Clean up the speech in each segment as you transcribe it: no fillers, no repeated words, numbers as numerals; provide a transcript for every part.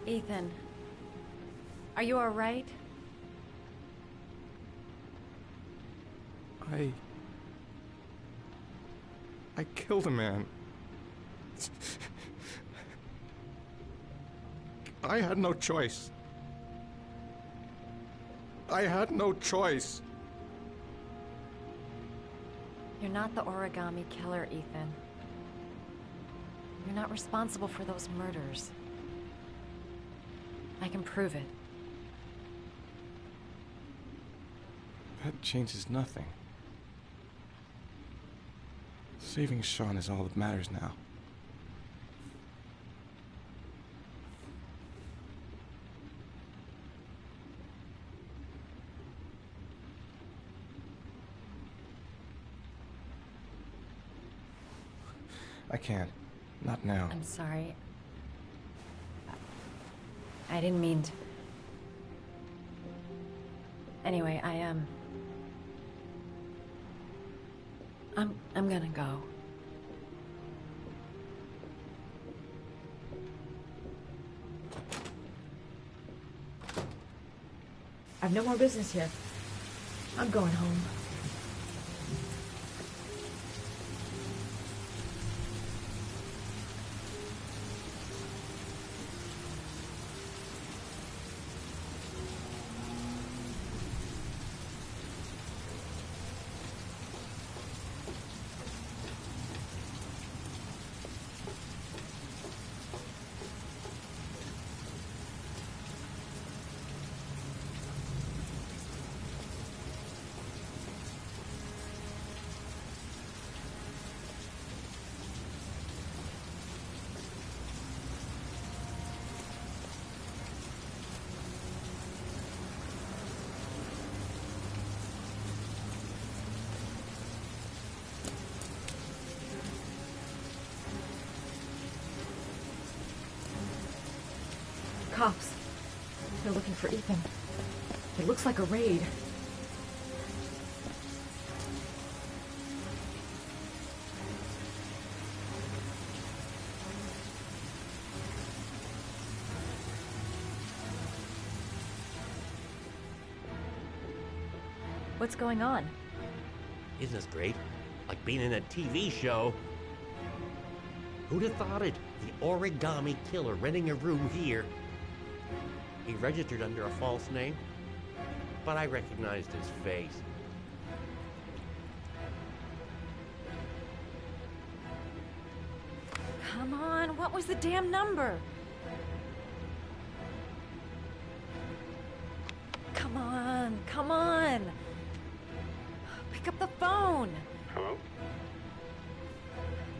Ethan, are you all right? I killed a man. I had no choice. I had no choice. You're not the origami killer, Ethan. You're not responsible for those murders. I can prove it. That changes nothing. Saving Sean is all that matters now. I can't. Not now. I'm sorry. I didn't mean to. Anyway, I'm gonna go. I've no more business here. I'm going home. Cops. They're looking for Ethan. It looks like a raid. What's going on? Isn't this great? Like being in a TV show. Who'd have thought it? The origami killer renting a room here. He registered under a false name, but I recognized his face. Come on, what was the damn number? Come on, come on. Pick up the phone. Hello?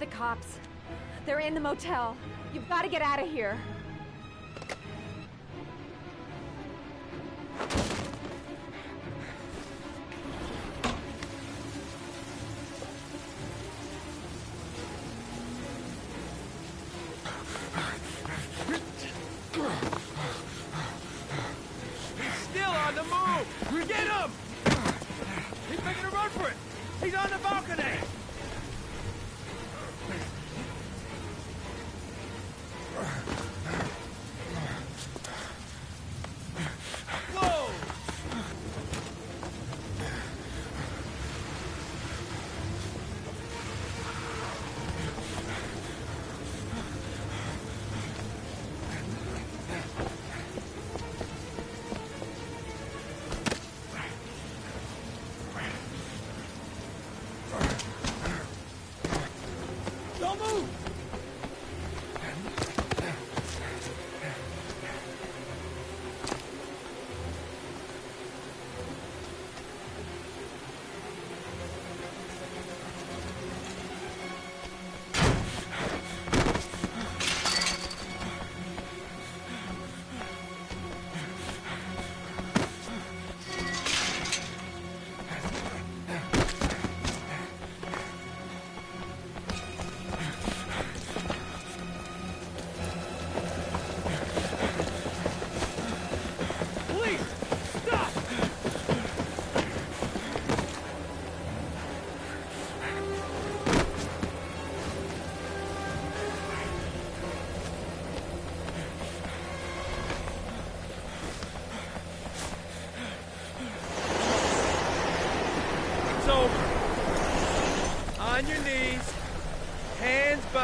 The cops. They're in the motel. You've got to get out of here. Still on the move! Get him! He's making a run for it! He's on the balcony!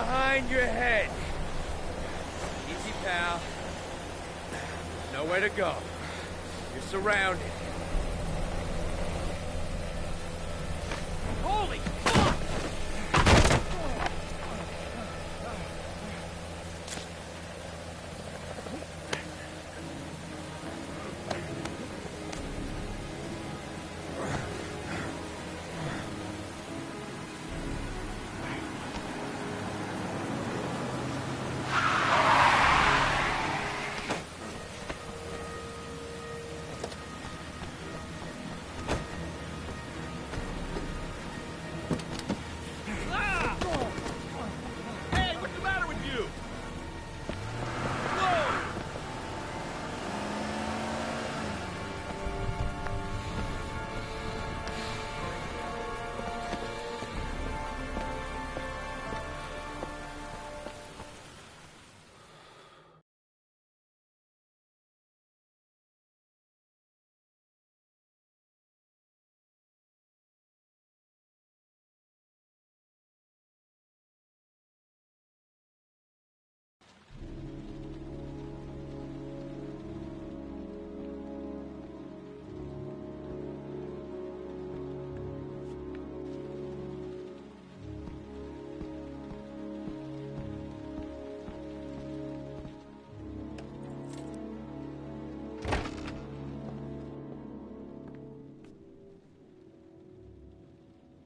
behind your head. Easy, pal. Nowhere to go. You're surrounded. Holy fuck!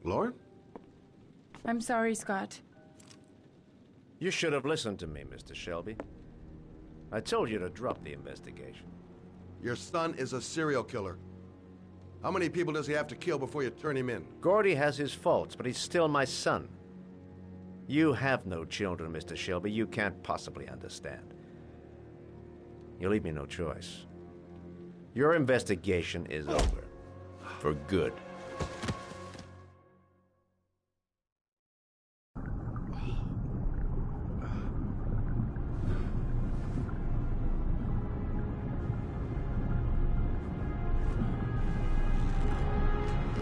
Lauren? I'm sorry, Scott. You should have listened to me, Mr. Shelby. I told you to drop the investigation. Your son is a serial killer. How many people does he have to kill before you turn him in? Gordy has his faults, but he's still my son. You have no children, Mr. Shelby. You can't possibly understand. You leave me no choice. Your investigation is over. For good.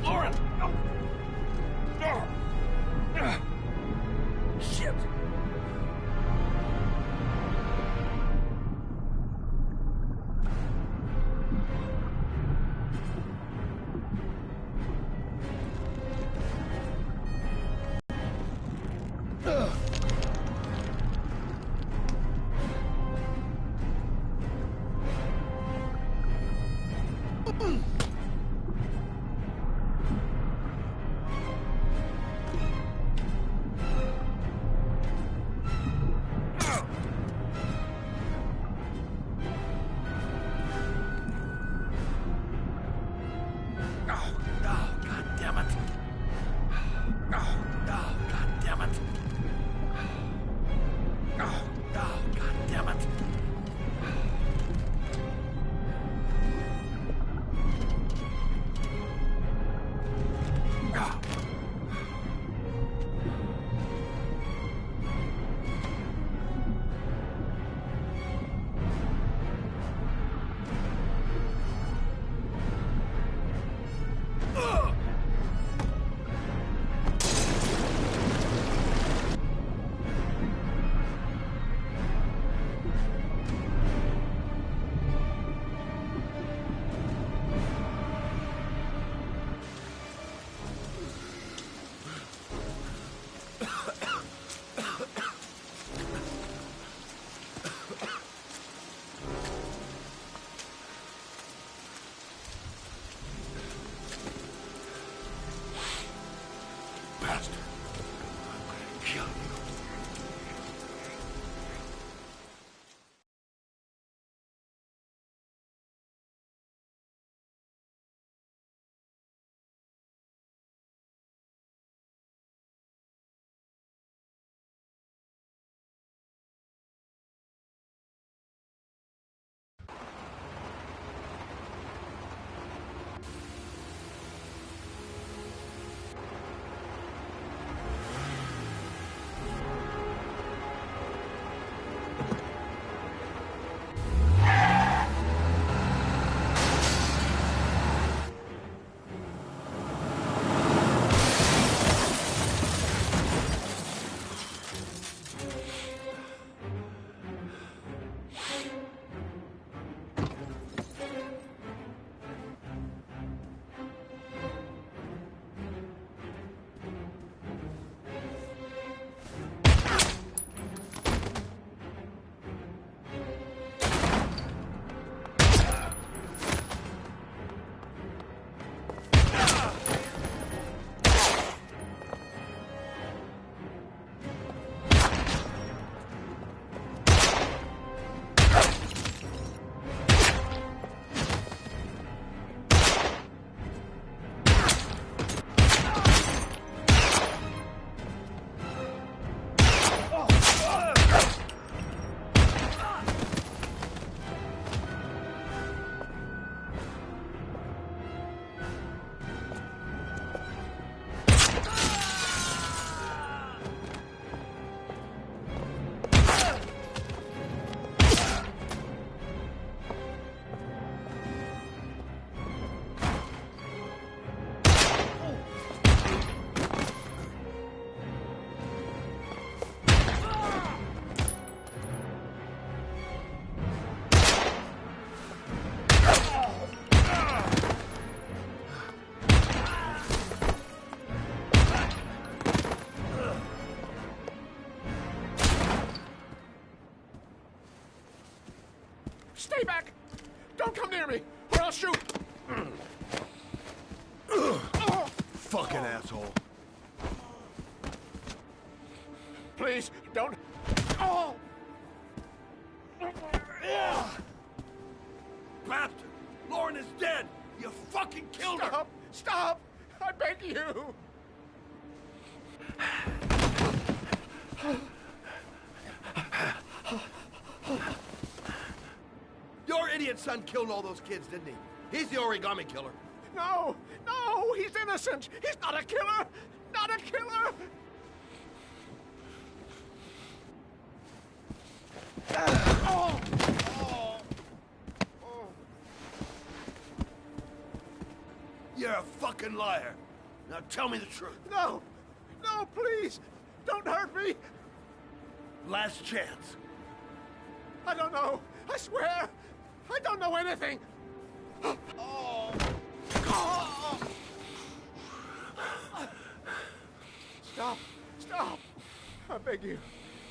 Lauren! Shit! Stay back! Don't come near me, or I'll shoot! Fucking asshole. Please, don't... Oh! Bastard! Lauren is dead! You fucking killed her! Stop! Stop! I beg you! Your idiot son killed all those kids, didn't he? He's the origami killer. No! No! He's innocent! He's not a killer! Not a killer! Oh! Oh! Oh! You're a fucking liar. Now tell me the truth. No! No, please! Don't hurt me! Last chance. I don't know! I swear! I don't know anything! Oh! Oh! Stop! Stop! I beg you.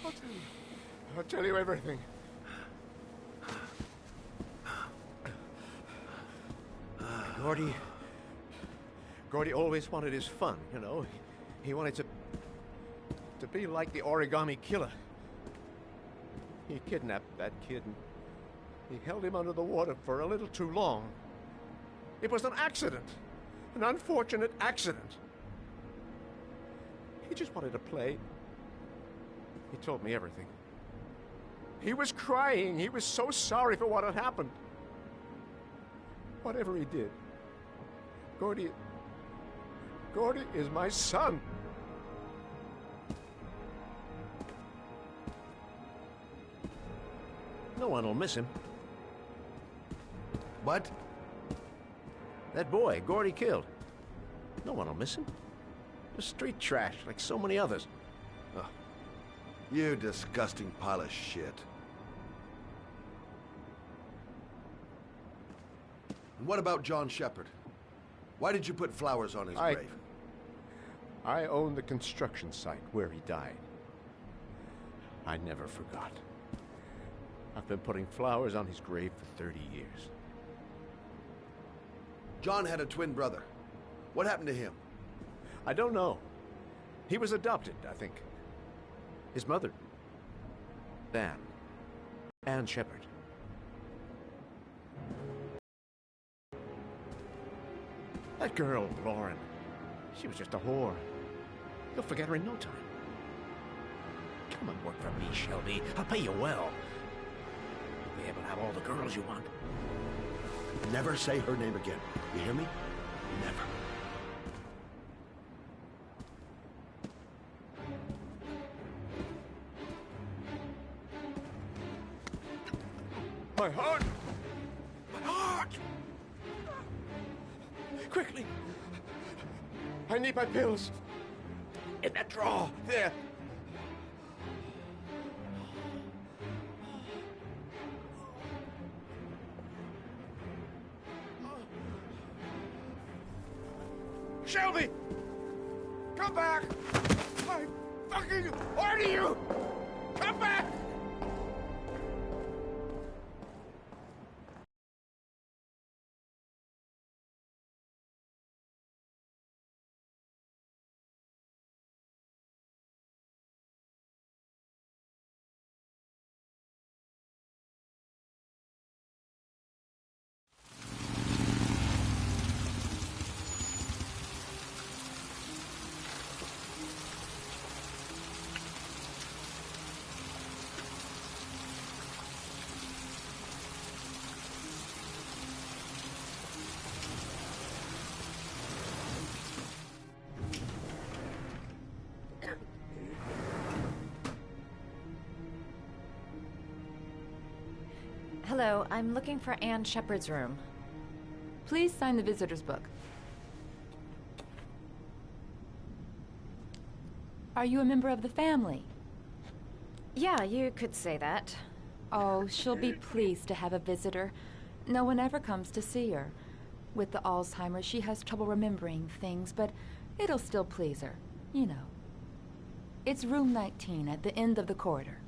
I'll tell you. I'll tell you everything. Gordy always wanted his fun, you know. He wanted to be like the origami killer. He kidnapped that kid and he held him under the water for a little too long. It was an accident. An unfortunate accident. He just wanted to play. He told me everything. He was crying. He was so sorry for what had happened. Whatever he did, Gordy is my son. No one will miss him. What? That boy, Gordy killed. No one will miss him. Just street trash like so many others. Oh. You disgusting pile of shit. And what about John Shepard? Why did you put flowers on his grave? I own the construction site where he died. I never forgot. I've been putting flowers on his grave for 30 years. John had a twin brother. What happened to him? I don't know. He was adopted, I think. His mother, Ann Shepard. That girl, Lauren, she was just a whore. You'll forget her in no time. Come and work for me, Shelby. I'll pay you well. You'll be able to have all the girls you want. Never say her name again. You hear me? Never. My heart! My heart! Quickly! I need my pills. In that drawer, there. Shelby! Come back! I fucking order you! Come back! Hello, I'm looking for Ann Shepard's room. Please sign the visitor's book. Are you a member of the family? Yeah, you could say that. Oh, she'll be pleased to have a visitor. No one ever comes to see her. With the Alzheimer's, she has trouble remembering things, but it'll still please her, you know. It's room 19 at the end of the corridor.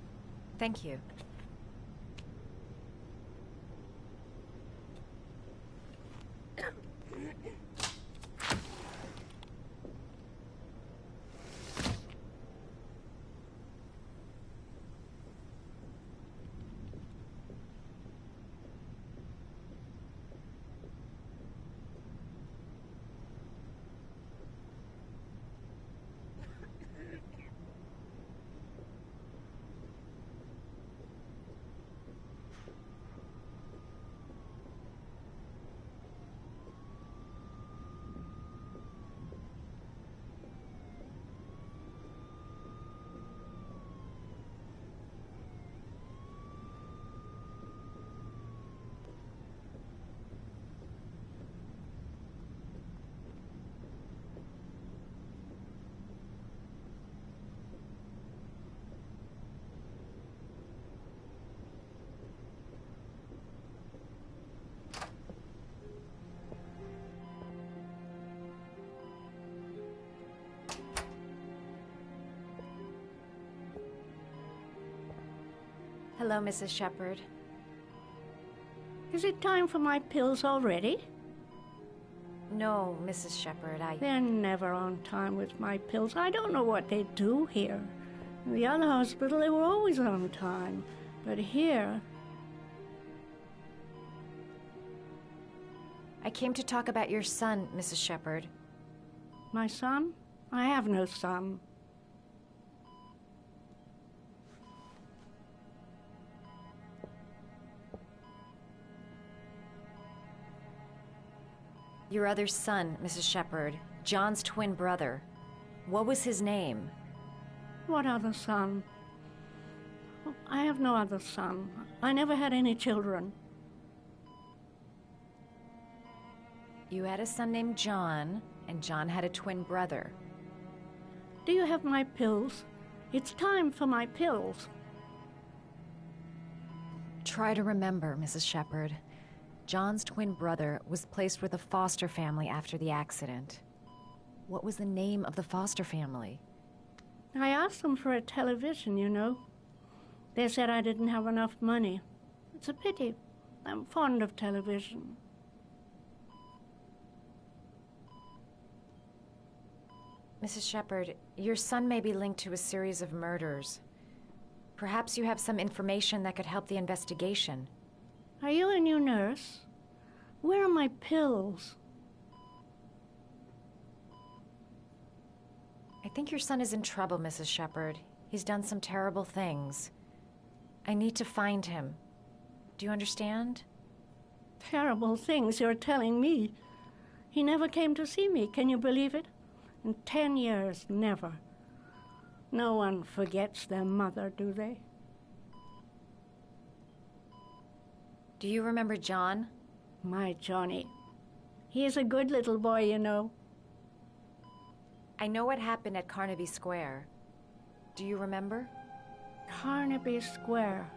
Thank you. Hello, Mrs. Shepherd. Is it time for my pills already? No, Mrs. Shepherd, They're never on time with my pills. I don't know what they do here. In the other hospital, they were always on time. But here... I came to talk about your son, Mrs. Shepherd. My son? I have no son. Your other son, Mrs. Shepherd, John's twin brother. What was his name? What other son? I have no other son. I never had any children. You had a son named John, and John had a twin brother. Do you have my pills? It's time for my pills. Try to remember, Mrs. Shepherd. John's twin brother was placed with a foster family after the accident. What was the name of the foster family? I asked them for a television, you know. They said I didn't have enough money. It's a pity. I'm fond of television. Mrs. Shepherd, your son may be linked to a series of murders. Perhaps you have some information that could help the investigation. Are you a new nurse? Where are my pills? I think your son is in trouble, Mrs. Shepherd. He's done some terrible things. I need to find him. Do you understand? Terrible things you're telling me. He never came to see me. Can you believe it? In 10 years, never. No one forgets their mother, do they? Do you remember John? My Johnny. He is a good little boy, you know. I know what happened at Carnaby Square. Do you remember? Carnaby Square.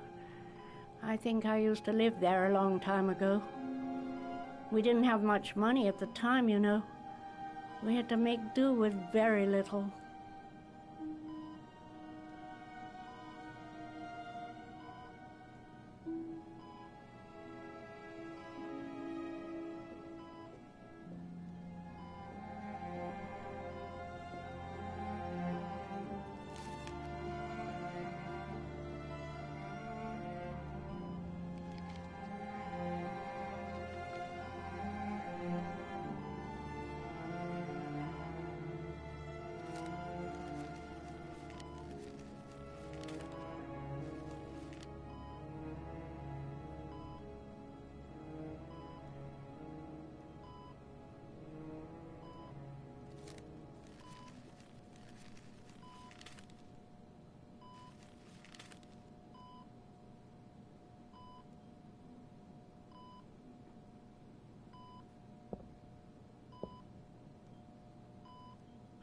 I think I used to live there a long time ago. We didn't have much money at the time, you know. We had to make do with very little.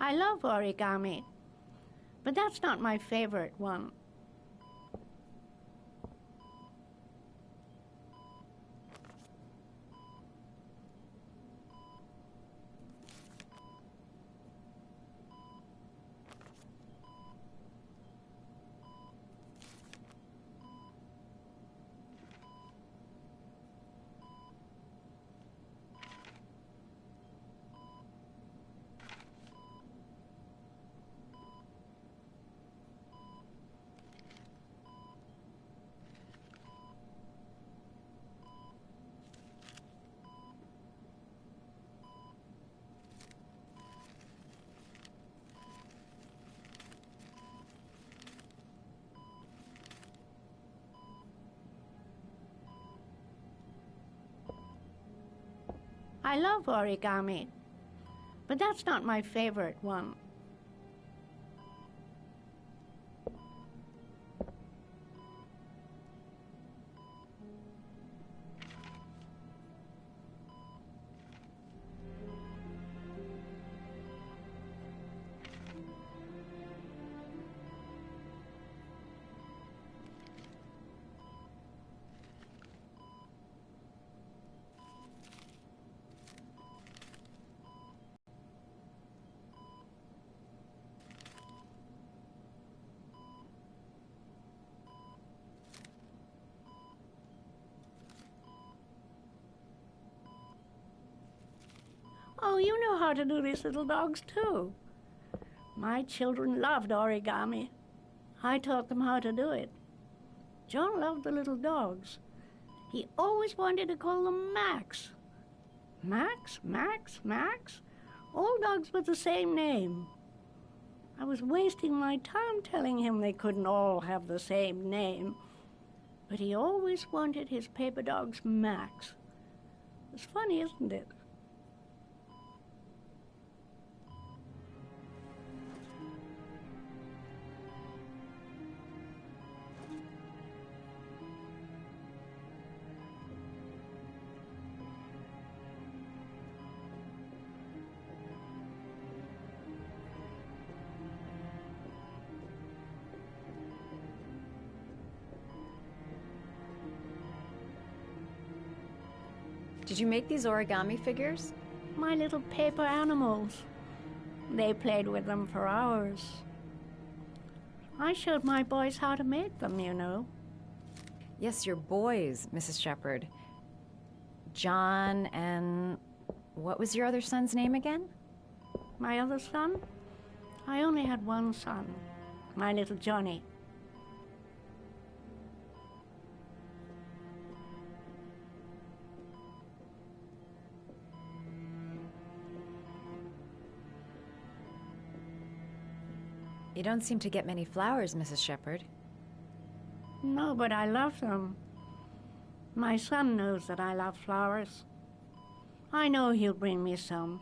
I love origami, but that's not my favorite one. I love origami, but that's not my favorite one. Oh, you know how to do these little dogs, too. My children loved origami. I taught them how to do it. John loved the little dogs. He always wanted to call them Max. Max, Max, Max. All dogs with the same name. I was wasting my time telling him they couldn't all have the same name. But he always wanted his paper dogs Max. It's funny, isn't it? Did you make these origami figures? My little paper animals. They played with them for hours. I showed my boys how to make them, you know. Yes, your boys, Mrs. Shepherd. John and... what was your other son's name again? My other son? I only had one son, my little Johnny. You don't seem to get many flowers, Mrs. Shepherd. No, but I love them. My son knows that I love flowers. I know he'll bring me some.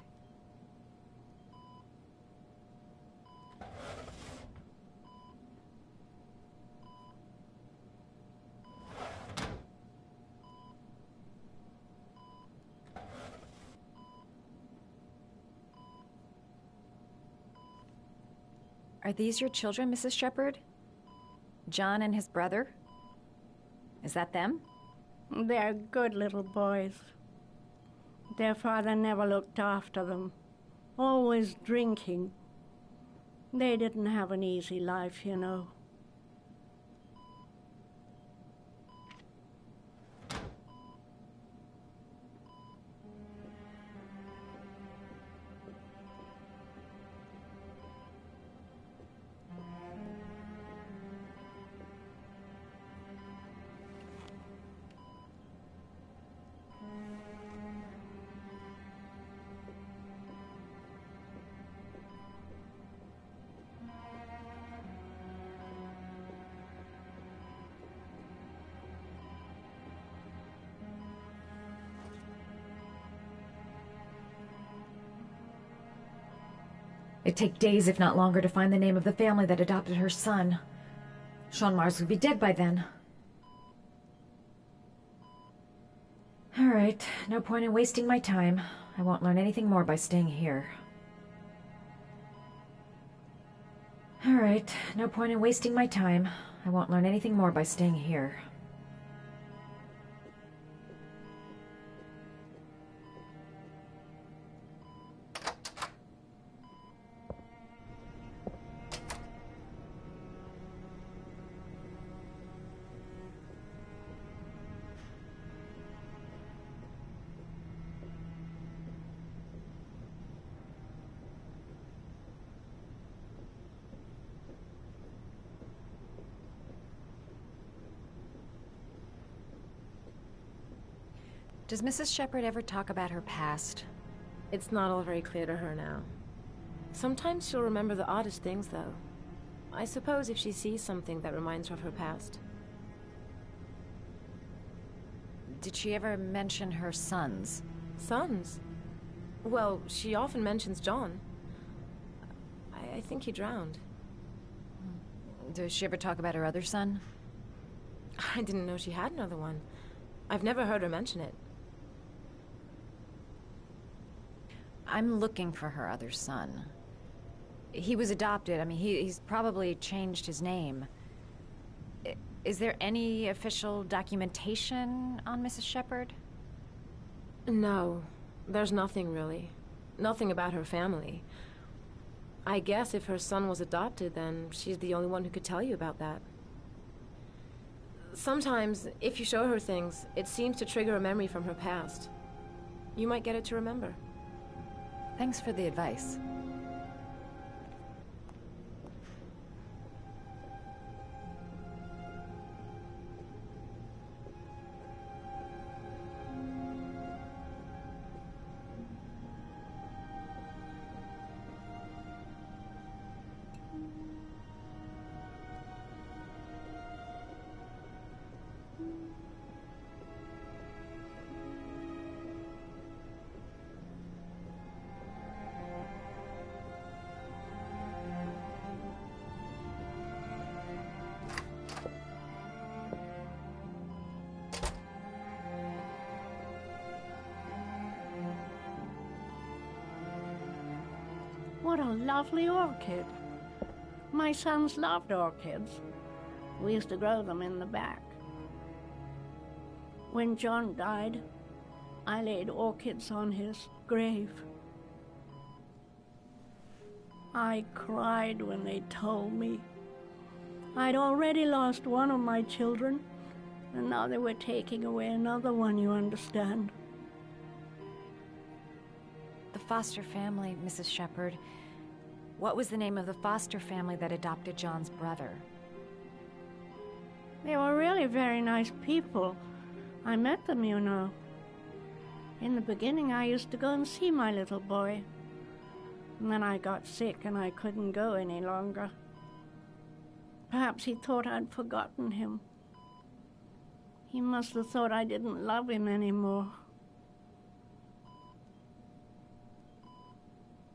Are these your children, Mrs. Shepherd? John and his brother? Is that them? They're good little boys. Their father never looked after them, always drinking. They didn't have an easy life, you know. It'd take days, if not longer, to find the name of the family that adopted her son. Sean Mars would be dead by then. All right, no point in wasting my time. I won't learn anything more by staying here. All right, no point in wasting my time. I won't learn anything more by staying here. Does Mrs. Shepherd ever talk about her past? It's not all very clear to her now. Sometimes she'll remember the oddest things, though. I suppose if she sees something that reminds her of her past. Did she ever mention her sons? Sons? Well, she often mentions John. I think he drowned. Does she ever talk about her other son? I didn't know she had another one. I've never heard her mention it. I'm looking for her other son. He was adopted. I mean, he's probably changed his name. Is there any official documentation on Mrs. Shepherd? No, there's nothing really. Nothing about her family. I guess if her son was adopted, then she's the only one who could tell you about that. Sometimes, if you show her things, it seems to trigger a memory from her past. You might get it to remember. Thanks for the advice. What a lovely orchid. My sons loved orchids. We used to grow them in the back. When John died, I laid orchids on his grave. I cried when they told me. I'd already lost one of my children, and now they were taking away another one, you understand. The foster family, Mrs. Shepherd. What was the name of the foster family that adopted John's brother? They were really very nice people. I met them, you know. In the beginning, I used to go and see my little boy. And then I got sick and I couldn't go any longer. Perhaps he thought I'd forgotten him. He must have thought I didn't love him anymore.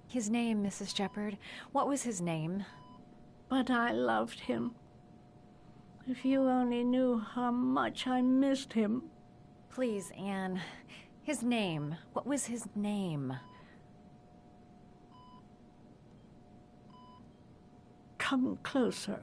His name, Mrs. Shepherd. What was his name? But I loved him. If you only knew how much I missed him. Please, Anne. His name. What was his name? Come closer.